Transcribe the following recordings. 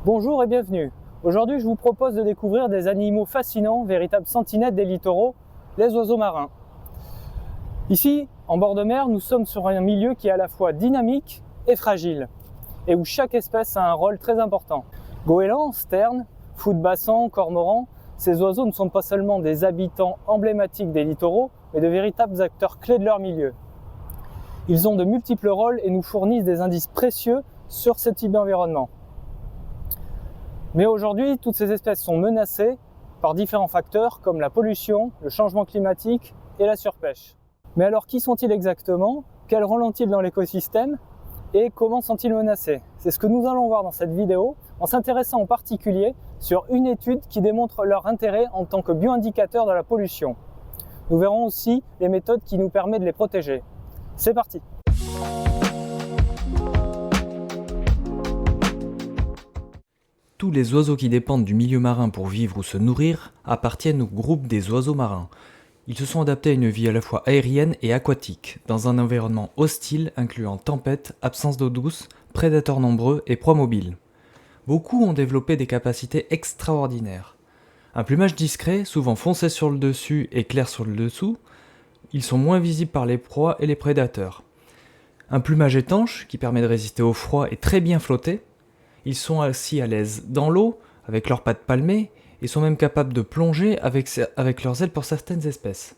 Bonjour et bienvenue. Aujourd'hui, je vous propose de découvrir des animaux fascinants, véritables sentinelles des littoraux, les oiseaux marins. Ici, en bord de mer, nous sommes sur un milieu qui est à la fois dynamique et fragile, et où chaque espèce a un rôle très important. Goélands, sternes, fous de bassan, cormorans, ces oiseaux ne sont pas seulement des habitants emblématiques des littoraux, mais de véritables acteurs clés de leur milieu. Ils ont de multiples rôles et nous fournissent des indices précieux sur ce type d'environnement. Mais aujourd'hui, toutes ces espèces sont menacées par différents facteurs comme la pollution, le changement climatique et la surpêche. Mais alors, qui sont-ils exactement? Quel rôle ont-ils dans l'écosystème? Et comment sont-ils menacés? C'est ce que nous allons voir dans cette vidéo, en s'intéressant en particulier sur une étude qui démontre leur intérêt en tant que bioindicateur de la pollution. Nous verrons aussi les méthodes qui nous permettent de les protéger. C'est parti! Tous les oiseaux qui dépendent du milieu marin pour vivre ou se nourrir appartiennent au groupe des oiseaux marins. Ils se sont adaptés à une vie à la fois aérienne et aquatique, dans un environnement hostile incluant tempêtes, absence d'eau douce, prédateurs nombreux et proies mobiles. Beaucoup ont développé des capacités extraordinaires. Un plumage discret, souvent foncé sur le dessus et clair sur le dessous, ils sont moins visibles par les proies et les prédateurs. Un plumage étanche, qui permet de résister au froid et très bien flotter. Ils sont aussi à l'aise dans l'eau, avec leurs pattes palmées, et sont même capables de plonger avec leurs ailes pour certaines espèces.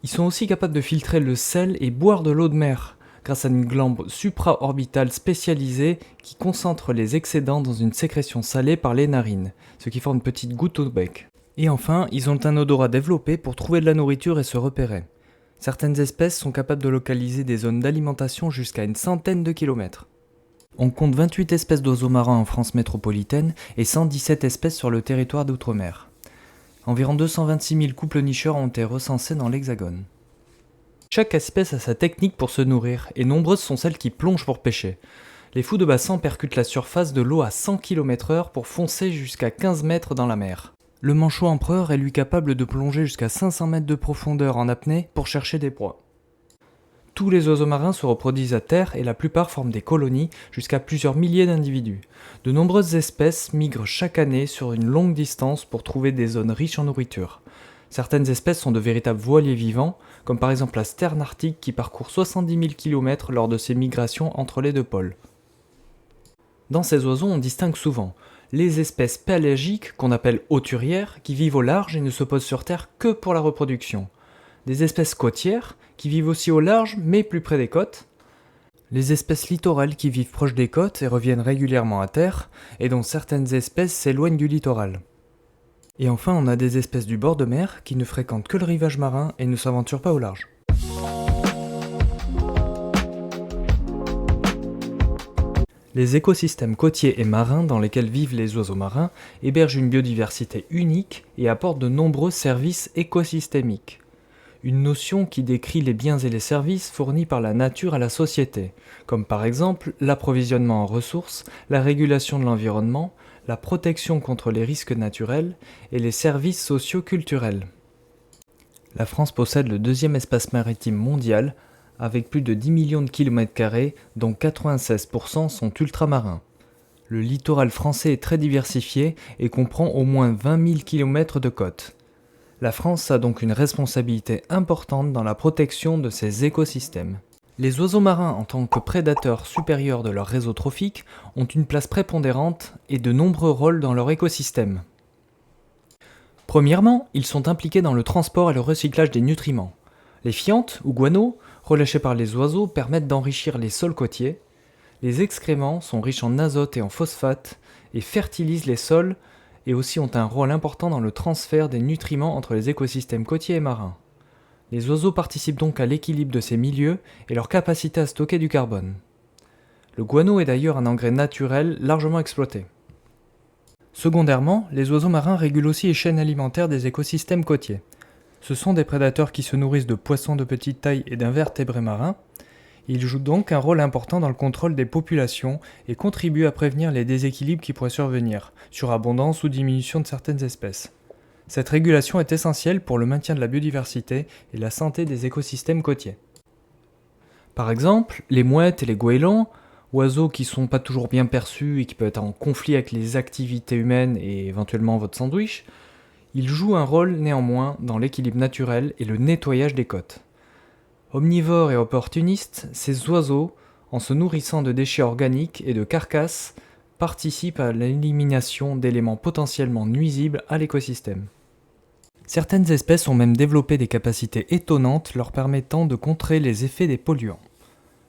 Ils sont aussi capables de filtrer le sel et boire de l'eau de mer, grâce à une glande supraorbitale spécialisée qui concentre les excédents dans une sécrétion salée par les narines, ce qui forme une petite goutte au bec. Et enfin, ils ont un odorat développé pour trouver de la nourriture et se repérer. Certaines espèces sont capables de localiser des zones d'alimentation jusqu'à une centaine de kilomètres. On compte 28 espèces d'oiseaux marins en France métropolitaine et 117 espèces sur le territoire d'outre-mer. Environ 226 000 couples nicheurs ont été recensés dans l'Hexagone. Chaque espèce a sa technique pour se nourrir et nombreuses sont celles qui plongent pour pêcher. Les fous de bassan percutent la surface de l'eau à 100 km/h pour foncer jusqu'à 15 mètres dans la mer. Le manchot empereur est lui capable de plonger jusqu'à 500 mètres de profondeur en apnée pour chercher des proies. Tous les oiseaux marins se reproduisent à terre et la plupart forment des colonies jusqu'à plusieurs milliers d'individus. De nombreuses espèces migrent chaque année sur une longue distance pour trouver des zones riches en nourriture. Certaines espèces sont de véritables voiliers vivants, comme par exemple la sterne arctique qui parcourt 70 000 km lors de ses migrations entre les deux pôles. Dans ces oiseaux, on distingue souvent les espèces pélagiques qu'on appelle hauturières qui vivent au large et ne se posent sur terre que pour la reproduction. Des espèces côtières qui vivent aussi au large mais plus près des côtes, les espèces littorales qui vivent proche des côtes et reviennent régulièrement à terre, et dont certaines espèces s'éloignent du littoral. Et enfin, on a des espèces du bord de mer qui ne fréquentent que le rivage marin et ne s'aventurent pas au large. Les écosystèmes côtiers et marins dans lesquels vivent les oiseaux marins hébergent une biodiversité unique et apportent de nombreux services écosystémiques. Une notion qui décrit les biens et les services fournis par la nature à la société, comme par exemple l'approvisionnement en ressources, la régulation de l'environnement, la protection contre les risques naturels et les services socio-culturels. La France possède le deuxième espace maritime mondial, avec plus de 10 millions de km², dont 96% sont ultramarins. Le littoral français est très diversifié et comprend au moins 20 000 km de côtes. La France a donc une responsabilité importante dans la protection de ces écosystèmes. Les oiseaux marins, en tant que prédateurs supérieurs de leur réseau trophique, ont une place prépondérante et de nombreux rôles dans leur écosystème. Premièrement, ils sont impliqués dans le transport et le recyclage des nutriments. Les fientes, ou guano, relâchés par les oiseaux, permettent d'enrichir les sols côtiers. Les excréments sont riches en azote et en phosphate et fertilisent les sols, et aussi ont un rôle important dans le transfert des nutriments entre les écosystèmes côtiers et marins. Les oiseaux participent donc à l'équilibre de ces milieux et leur capacité à stocker du carbone. Le guano est d'ailleurs un engrais naturel largement exploité. Secondairement, les oiseaux marins régulent aussi les chaînes alimentaires des écosystèmes côtiers. Ce sont des prédateurs qui se nourrissent de poissons de petite taille et d'invertébrés marins. Ils jouent donc un rôle important dans le contrôle des populations et contribuent à prévenir les déséquilibres qui pourraient survenir, surabondance ou diminution de certaines espèces. Cette régulation est essentielle pour le maintien de la biodiversité et la santé des écosystèmes côtiers. Par exemple, les mouettes et les goélands oiseaux qui sont pas toujours bien perçus et qui peuvent être en conflit avec les activités humaines et éventuellement votre sandwich, ils jouent un rôle néanmoins dans l'équilibre naturel et le nettoyage des côtes. Omnivores et opportunistes, ces oiseaux, en se nourrissant de déchets organiques et de carcasses, participent à l'élimination d'éléments potentiellement nuisibles à l'écosystème. Certaines espèces ont même développé des capacités étonnantes leur permettant de contrer les effets des polluants.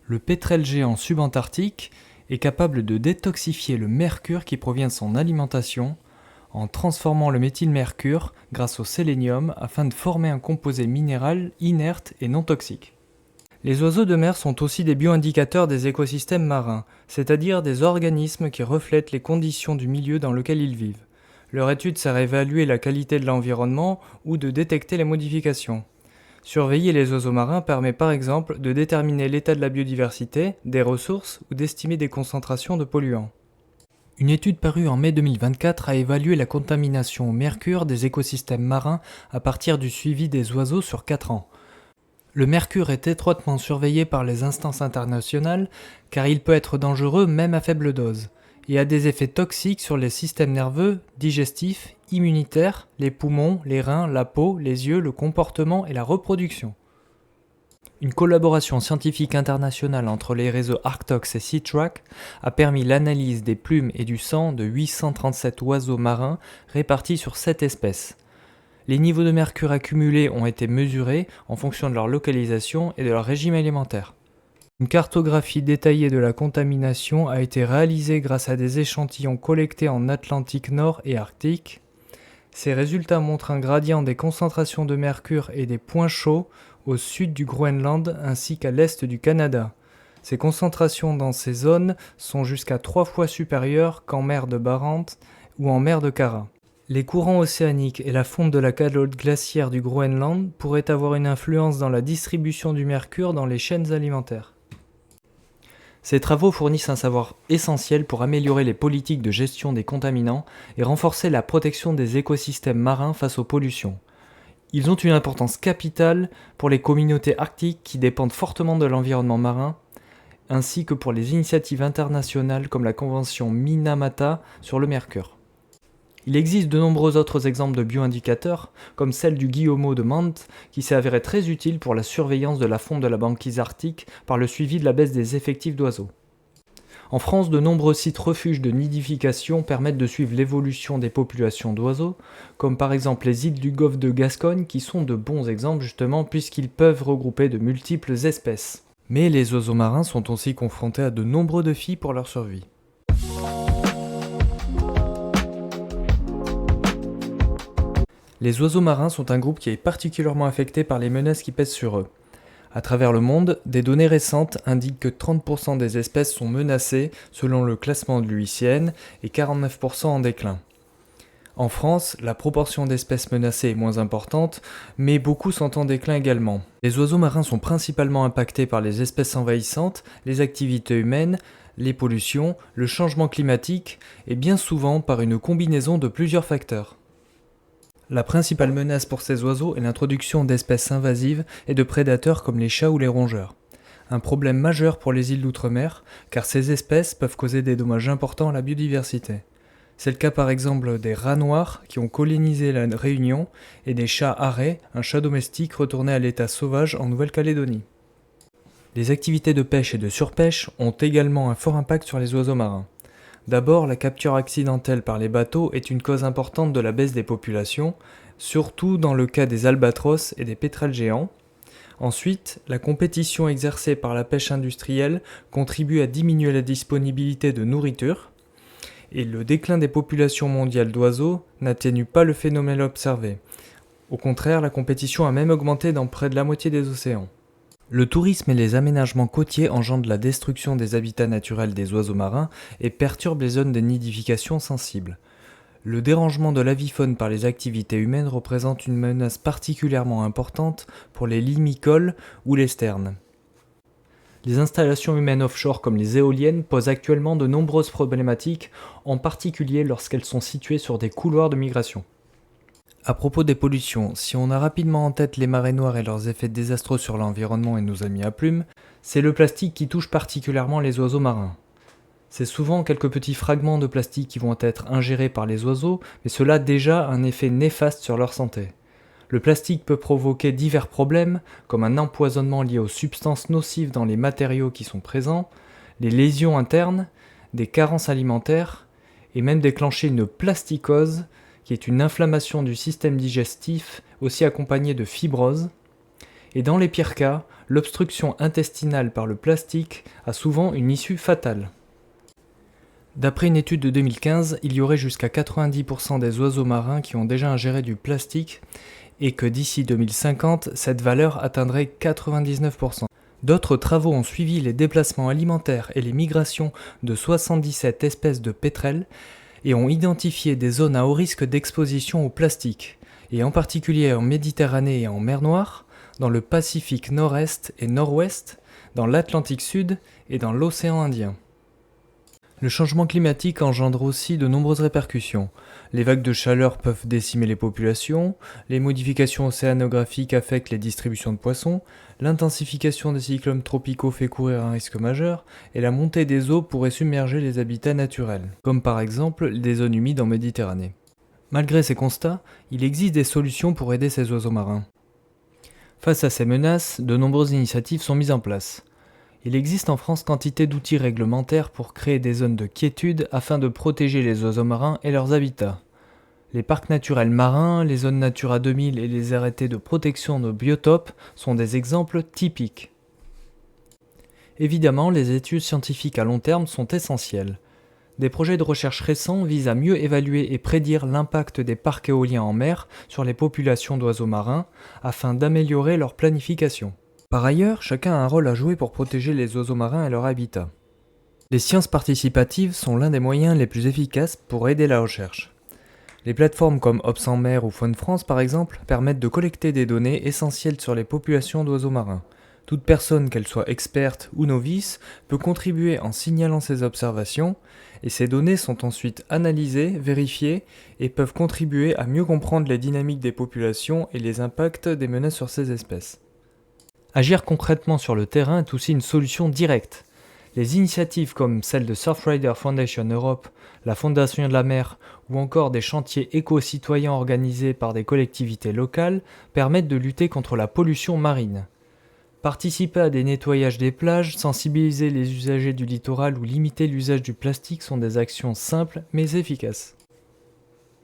Le pétrel géant subantarctique est capable de détoxifier le mercure qui provient de son alimentation en transformant le méthylmercure grâce au sélénium afin de former un composé minéral inerte et non toxique. Les oiseaux de mer sont aussi des bioindicateurs des écosystèmes marins, c'est-à-dire des organismes qui reflètent les conditions du milieu dans lequel ils vivent. Leur étude sert à évaluer la qualité de l'environnement ou de détecter les modifications. Surveiller les oiseaux marins permet par exemple de déterminer l'état de la biodiversité, des ressources ou d'estimer des concentrations de polluants. Une étude parue en mai 2024 a évalué la contamination au mercure des écosystèmes marins à partir du suivi des oiseaux sur 4 ans. Le mercure est étroitement surveillé par les instances internationales car il peut être dangereux même à faible dose et a des effets toxiques sur les systèmes nerveux, digestifs, immunitaires, les poumons, les reins, la peau, les yeux, le comportement et la reproduction. Une collaboration scientifique internationale entre les réseaux Arctox et SeaTrack a permis l'analyse des plumes et du sang de 837 oiseaux marins répartis sur 7 espèces. Les niveaux de mercure accumulés ont été mesurés en fonction de leur localisation et de leur régime alimentaire. Une cartographie détaillée de la contamination a été réalisée grâce à des échantillons collectés en Atlantique Nord et Arctique. Ces résultats montrent un gradient des concentrations de mercure et des points chauds au sud du Groenland ainsi qu'à l'est du Canada. Ces concentrations dans ces zones sont jusqu'à 3 fois supérieures qu'en mer de Barents ou en mer de Kara. Les courants océaniques et la fonte de la calotte glaciaire du Groenland pourraient avoir une influence dans la distribution du mercure dans les chaînes alimentaires. Ces travaux fournissent un savoir essentiel pour améliorer les politiques de gestion des contaminants et renforcer la protection des écosystèmes marins face aux pollutions. Ils ont une importance capitale pour les communautés arctiques qui dépendent fortement de l'environnement marin, ainsi que pour les initiatives internationales comme la Convention Minamata sur le mercure. Il existe de nombreux autres exemples de bioindicateurs, comme celle du guillemot de Mantes, qui s'est avéré très utile pour la surveillance de la fonte de la banquise arctique par le suivi de la baisse des effectifs d'oiseaux. En France, de nombreux sites refuges de nidification permettent de suivre l'évolution des populations d'oiseaux, comme par exemple les îles du golfe de Gascogne, qui sont de bons exemples justement puisqu'ils peuvent regrouper de multiples espèces. Mais les oiseaux marins sont aussi confrontés à de nombreux défis pour leur survie. Les oiseaux marins sont un groupe qui est particulièrement affecté par les menaces qui pèsent sur eux. À travers le monde, des données récentes indiquent que 30% des espèces sont menacées selon le classement de l'UICN et 49% en déclin. En France, la proportion d'espèces menacées est moins importante, mais beaucoup sont en déclin également. Les oiseaux marins sont principalement impactés par les espèces envahissantes, les activités humaines, les pollutions, le changement climatique et bien souvent par une combinaison de plusieurs facteurs. La principale menace pour ces oiseaux est l'introduction d'espèces invasives et de prédateurs comme les chats ou les rongeurs. Un problème majeur pour les îles d'outre-mer, car ces espèces peuvent causer des dommages importants à la biodiversité. C'est le cas par exemple des rats noirs qui ont colonisé la Réunion et des chats arrêts, un chat domestique retourné à l'état sauvage en Nouvelle-Calédonie. Les activités de pêche et de surpêche ont également un fort impact sur les oiseaux marins. D'abord, la capture accidentelle par les bateaux est une cause importante de la baisse des populations, surtout dans le cas des albatros et des pétrels géants. Ensuite, la compétition exercée par la pêche industrielle contribue à diminuer la disponibilité de nourriture, et le déclin des populations mondiales d'oiseaux n'atténue pas le phénomène observé. Au contraire, la compétition a même augmenté dans près de la moitié des océans. Le tourisme et les aménagements côtiers engendrent la destruction des habitats naturels des oiseaux marins et perturbent les zones de nidification sensibles. Le dérangement de l'avifaune par les activités humaines représente une menace particulièrement importante pour les limicoles ou les sternes. Les installations humaines offshore comme les éoliennes posent actuellement de nombreuses problématiques, en particulier lorsqu'elles sont situées sur des couloirs de migration. À propos des pollutions, si on a rapidement en tête les marées noires et leurs effets désastreux sur l'environnement et nos amis à plumes, c'est le plastique qui touche particulièrement les oiseaux marins. C'est souvent quelques petits fragments de plastique qui vont être ingérés par les oiseaux, mais cela a déjà un effet néfaste sur leur santé. Le plastique peut provoquer divers problèmes, comme un empoisonnement lié aux substances nocives dans les matériaux qui sont présents, les lésions internes, des carences alimentaires, et même déclencher une plasticose, qui est une inflammation du système digestif, aussi accompagnée de fibrose. Et dans les pires cas, l'obstruction intestinale par le plastique a souvent une issue fatale. D'après une étude de 2015, il y aurait jusqu'à 90% des oiseaux marins qui ont déjà ingéré du plastique et que d'ici 2050, cette valeur atteindrait 99%. D'autres travaux ont suivi les déplacements alimentaires et les migrations de 77 espèces de pétrels et ont identifié des zones à haut risque d'exposition au plastique, et en particulier en Méditerranée et en mer Noire, dans le Pacifique Nord-Est et Nord-Ouest, dans l'Atlantique Sud et dans l'océan Indien. Le changement climatique engendre aussi de nombreuses répercussions. Les vagues de chaleur peuvent décimer les populations, les modifications océanographiques affectent les distributions de poissons, l'intensification des cyclones tropicaux fait courir un risque majeur, et la montée des eaux pourrait submerger les habitats naturels, comme par exemple des zones humides en Méditerranée. Malgré ces constats, il existe des solutions pour aider ces oiseaux marins. Face à ces menaces, de nombreuses initiatives sont mises en place. Il existe en France quantité d'outils réglementaires pour créer des zones de quiétude afin de protéger les oiseaux marins et leurs habitats. Les parcs naturels marins, les zones Natura 2000 et les arrêtés de protection de biotopes sont des exemples typiques. Évidemment, les études scientifiques à long terme sont essentielles. Des projets de recherche récents visent à mieux évaluer et prédire l'impact des parcs éoliens en mer sur les populations d'oiseaux marins afin d'améliorer leur planification. Par ailleurs, chacun a un rôle à jouer pour protéger les oiseaux marins et leur habitat. Les sciences participatives sont l'un des moyens les plus efficaces pour aider la recherche. Les plateformes comme Ops en mer ou Faune France par exemple permettent de collecter des données essentielles sur les populations d'oiseaux marins. Toute personne, qu'elle soit experte ou novice, peut contribuer en signalant ses observations, et ces données sont ensuite analysées, vérifiées, et peuvent contribuer à mieux comprendre les dynamiques des populations et les impacts des menaces sur ces espèces. Agir concrètement sur le terrain est aussi une solution directe. Les initiatives comme celle de Surfrider Foundation Europe, la Fondation de la mer ou encore des chantiers éco-citoyens organisés par des collectivités locales permettent de lutter contre la pollution marine. Participer à des nettoyages des plages, sensibiliser les usagers du littoral ou limiter l'usage du plastique sont des actions simples mais efficaces.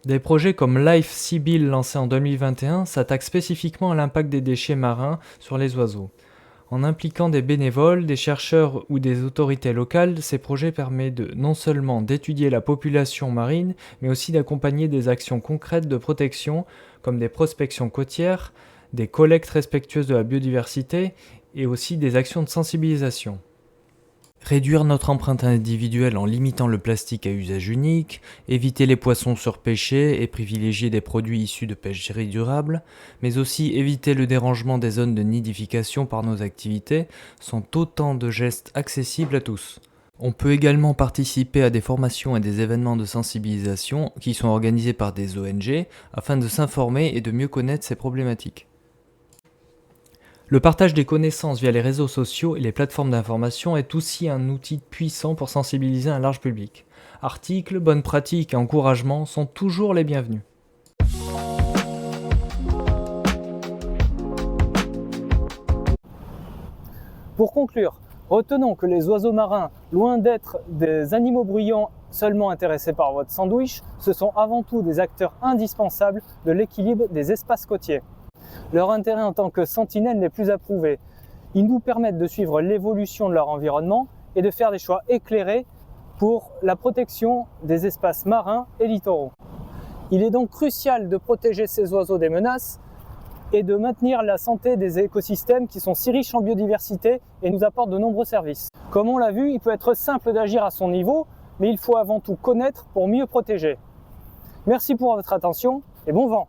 Des projets comme Life Sea Bill lancé en 2021 s'attaquent spécifiquement à l'impact des déchets marins sur les oiseaux. En impliquant des bénévoles, des chercheurs ou des autorités locales, ces projets permettent non seulement d'étudier la population marine, mais aussi d'accompagner des actions concrètes de protection comme des prospections côtières, des collectes respectueuses de la biodiversité et aussi des actions de sensibilisation. Réduire notre empreinte individuelle en limitant le plastique à usage unique, éviter les poissons surpêchés et privilégier des produits issus de pêcherie durable, mais aussi éviter le dérangement des zones de nidification par nos activités sont autant de gestes accessibles à tous. On peut également participer à des formations et des événements de sensibilisation qui sont organisés par des ONG afin de s'informer et de mieux connaître ces problématiques. Le partage des connaissances via les réseaux sociaux et les plateformes d'information est aussi un outil puissant pour sensibiliser un large public. Articles, bonnes pratiques et encouragements sont toujours les bienvenus. Pour conclure, retenons que les oiseaux marins, loin d'être des animaux bruyants seulement intéressés par votre sandwich, ce sont avant tout des acteurs indispensables de l'équilibre des espaces côtiers. Leur intérêt en tant que sentinelles n'est plus à prouver. Ils nous permettent de suivre l'évolution de leur environnement et de faire des choix éclairés pour la protection des espaces marins et littoraux. Il est donc crucial de protéger ces oiseaux des menaces et de maintenir la santé des écosystèmes qui sont si riches en biodiversité et nous apportent de nombreux services. Comme on l'a vu, il peut être simple d'agir à son niveau, mais il faut avant tout connaître pour mieux protéger. Merci pour votre attention et bon vent!